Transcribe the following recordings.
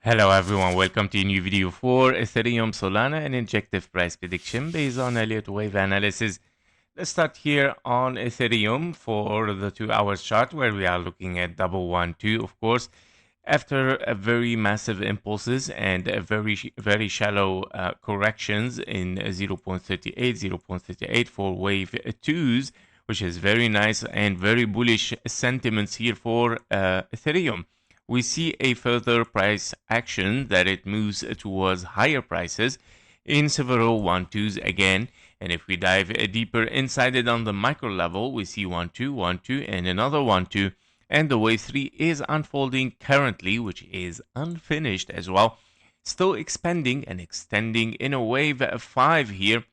Hello everyone, welcome to a new video for Ethereum, Solana and Injective price prediction based on Elliott Wave analysis. Let's start here on Ethereum for the 2 hour chart where we are looking at 112, of course, after a very massive impulses and a very shallow corrections in 0.38, 0.38 for wave 2s, which is very nice and very bullish sentiments here for Ethereum. We see a further price action that it moves towards higher prices in several 1-2s again. And if we dive deeper inside it on the micro level, we see 1-2, 1-2, and another 1-2. And the wave 3 is unfolding currently, which is unfinished as well. Still expanding and extending in a wave 5 here.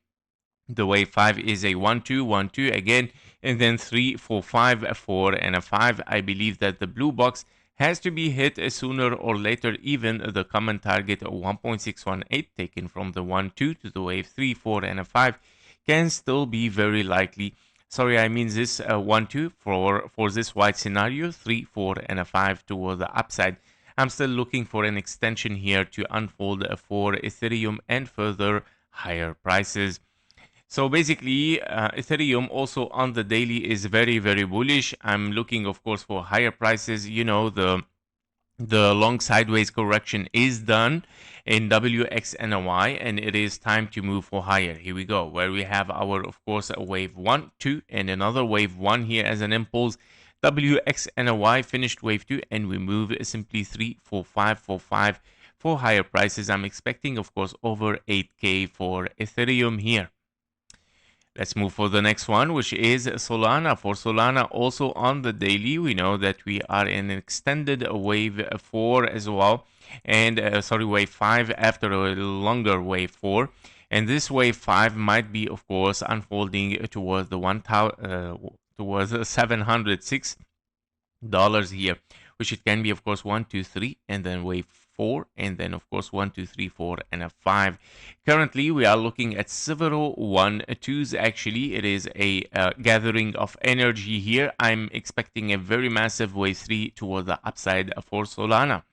The wave 5 is a 1-2, 1-2 again, and then 3, 4, 5, 4, and a 5. I believe that the blue box has to be hit sooner or later. Even the common target of 1.618 taken from the 1-2 to the wave 3, 4, and a 5 can still be very likely. Sorry, I mean this 1-2 for this white scenario, 3, 4, and a 5 toward the upside. I'm still looking for an extension here to unfold for Ethereum and further higher prices. So basically, Ethereum also on the daily is very bullish. I'm looking, of course, for higher prices. You know, the long sideways correction is done in WXNY, and it is time to move for higher. Here we go, where we have our, of course, a wave 1, 2, and another wave 1 here as an impulse. WXNY finished wave 2, and we move simply 3, 4, 5, 4, 5 for higher prices. I'm expecting, of course, over 8K for Ethereum here. Let's move for the next one, which is Solana. For Solana, also on the daily, we know that we are in an extended wave 4 as well. And wave 5 after a longer wave 4. And this wave 5 might be, of course, unfolding towards the towards $706 here, which it can be, of course, 1, 2, 3, and then wave 4, and then, of course, 1, 2, 3, 4, and a 5. Currently, we are looking at several 1-2s. Actually, it is a gathering of energy here. I'm expecting a very massive wave 3 toward the upside for Solana.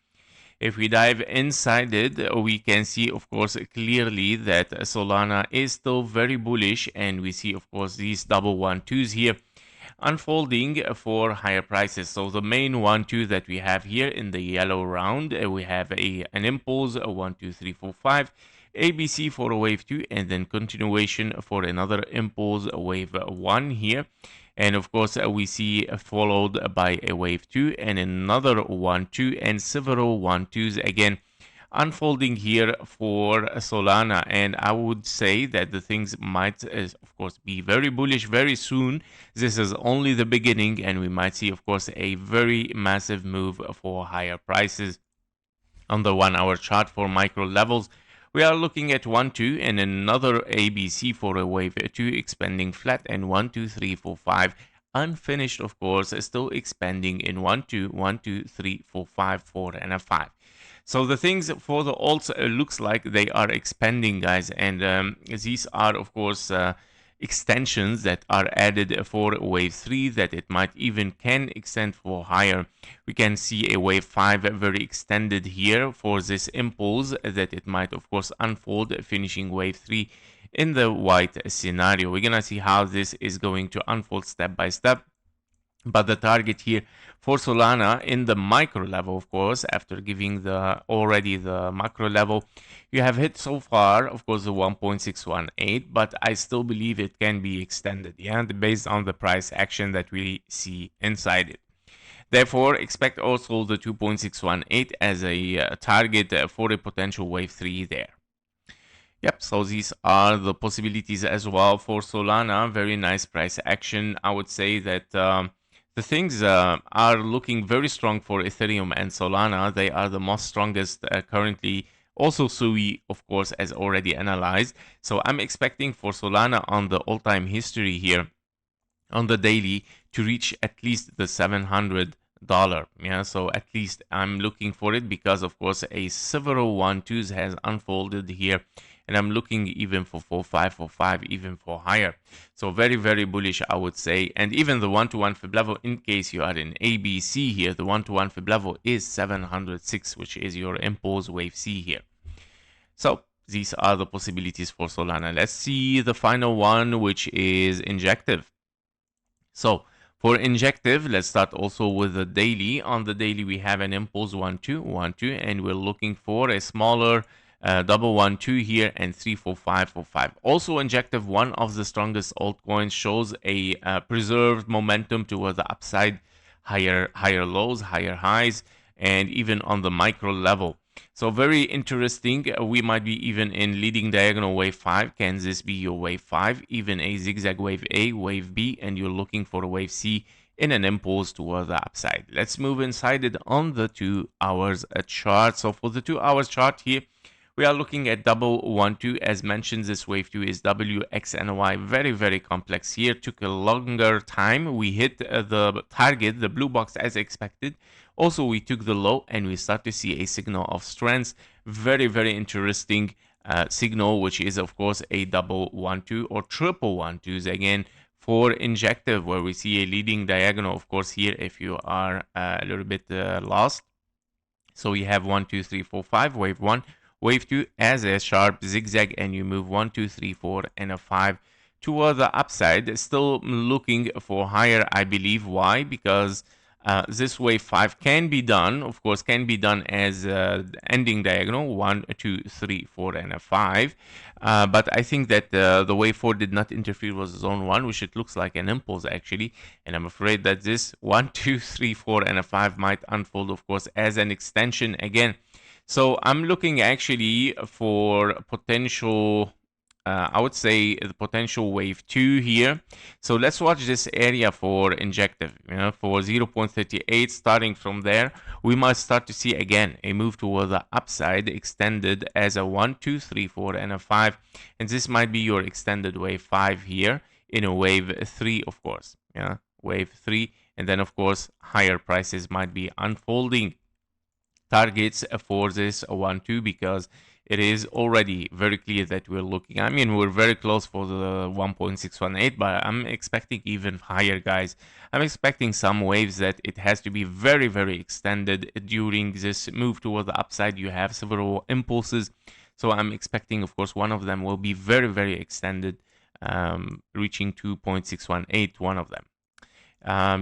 If we dive inside it, we can see, of course, clearly that Solana is still very bullish, and we see, of course, these double 1-2s here unfolding for higher prices. So the main 1-2 that we have here in the yellow round, we have an impulse, a 1, 2, 3, 4, 5, ABC for a wave 2, and then continuation for another impulse, a wave 1 here. And of course, we see followed by a wave 2 and another 1-2 and several 1-2s again unfolding here for Solana. And I would say that the things might, of course, be very bullish very soon. This is only the beginning, and we might see, of course, a very massive move for higher prices. On the 1 hour chart for micro levels, we are looking at 1-2 and another ABC for a wave 2 expanding flat, and 1, 2, 3, 4, 5 unfinished, of course, still expanding in 1-2, 1, 2, 3, 4, 5, 4, and a 5. So the things for the alts looks like they are expanding, guys, and these are, of course, extensions that are added for wave 3 that it might even can extend for higher. We can see a wave 5 very extended here for this impulse that it might, of course, unfold, finishing wave 3 in the white scenario. We're gonna see how this is going to unfold step by step. But the target here for Solana in the micro level, of course, after giving already the macro level, you have hit so far, of course, the 1.618, but I still believe it can be extended, yeah, based on the price action that we see inside it. Therefore, expect also the 2.618 as a target for a potential wave 3 there. Yep, so these are the possibilities as well for Solana. Very nice price action. I would say that the things are looking very strong for Ethereum and Solana. They are the most strongest currently. Also Sui, of course, as already analyzed. So I'm expecting for Solana on the all-time history here on the daily to reach at least the $700. Yeah, so at least I'm looking for it because, of course, a several 1-2s has unfolded here and I'm looking even for 4545, even for higher. So very, very bullish, I would say. And even the one-to-one fib level, in case you are in ABC here, the one-to-one fib level is 706, which is your impulse wave C here. So these are the possibilities for Solana. Let's see the final one, which is Injective. So for Injective, let's start also with the daily. On the daily, we have an impulse 1-2-1-2, and we're looking for a smaller double 1-2 here and 3-4-5-4-5. Also, Injective, one of the strongest altcoins, shows a preserved momentum toward the upside, higher lows, higher highs, and even on the micro level. So very interesting. We might be even in leading diagonal wave 5. Can this be your wave 5? Even a zigzag wave A, wave B, and you're looking for a wave C in an impulse toward the upside. Let's move inside it on the 2 hours chart. So for the 2 hours chart here, we are looking at double 1-2. As mentioned, this wave 2 is W, X, and Y. Very, very complex here. Took a longer time. We hit the target, the blue box, as expected. Also, we took the low and we start to see a signal of strength. Very, very interesting signal, which is, of course, a double 1-2 or triple 1-2s again for Injective, where we see a leading diagonal, of course, here if you are a little bit lost. So we have 1, 2, 3, 4, 5, wave 1. Wave 2 as a sharp zigzag, and you move 1, 2, 3, 4, and a 5 toward the upside. Still looking for higher, I believe. Why? Because this wave 5 can be done, of course, can be done as ending diagonal 1, 2, 3, 4, and a 5. But I think that the wave 4 did not interfere with zone 1, which it looks like an impulse actually. And I'm afraid that this 1, 2, 3, 4, and a 5 might unfold, of course, as an extension again. So I'm looking actually for potential, I would say the potential wave 2 here. So let's watch this area for Injective, for 0.38. Starting from there, we might start to see again a move toward the upside, extended as a 1, 2, 3, 4, and a 5. And this might be your extended wave 5 here in a wave 3, of course. Wave 3. And then, of course, higher prices might be unfolding. Targets for this 1-2, because it is already very clear that we're looking. I mean, we're very close for the 1.618, but I'm expecting even higher, guys. I'm expecting some waves that it has to be very, very extended during this move toward the upside. You have several impulses, so I'm expecting, of course, one of them will be very, very extended, reaching 2.618, one of them.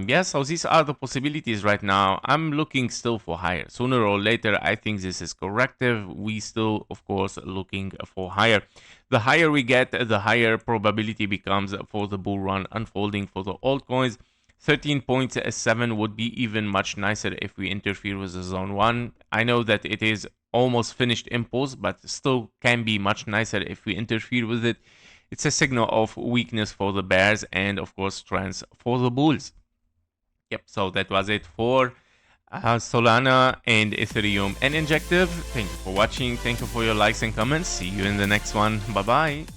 Yeah, so these are the possibilities right now. I'm looking still for higher. Sooner or later, I think this is corrective. We still, of course, looking for higher. The higher we get, the higher probability becomes for the bull run unfolding for the altcoins. 13.7 would be even much nicer if we interfere with the zone 1. I know that it is almost finished impulse, but still can be much nicer if we interfere with it. It's a signal of weakness for the bears and, of course, strength for the bulls. Yep, so that was it for Solana and Ethereum and Injective. Thank you for watching. Thank you for your likes and comments. See you in the next one. Bye-bye.